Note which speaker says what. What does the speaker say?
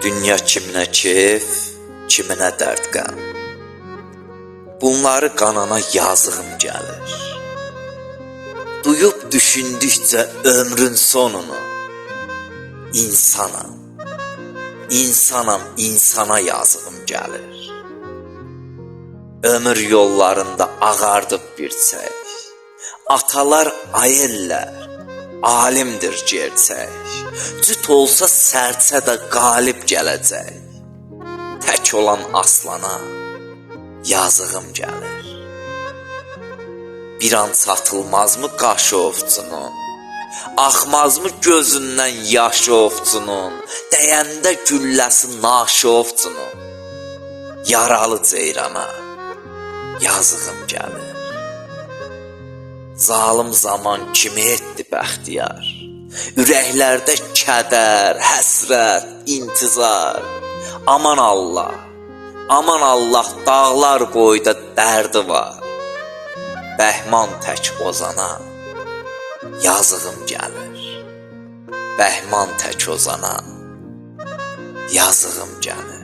Speaker 1: Dünya kiminə keyf, kiminə dərd qəm. Bunları qanana yazığım gəlir. Duyub düşündükcə ömrün sonunu. İnsanam, insana yazığım gəlir. Ömür yollarında ağardıb bir çək. Atalar ayırlar, alimdir gerçək. Cüt olsa sərçə də qalib gələcək. Tək olan aslana yazığım gəlir. Bir an çatılmazmı qaşı ovcunun? Axmazmı gözündən yaşı ovcunun? Dəyəndə gülləsi naşı ovcunun? Yaralı ceyrana yazığım gəlir. Zalim zaman kimi etdi bəxtiyar? Ürəklərdə kədər, həsrət, intizar. Aman Allah, dağlar boyda dərdi var. Bəhman tək ozana yazığım gəlir. Bəhman tək ozana yazığım gəlir.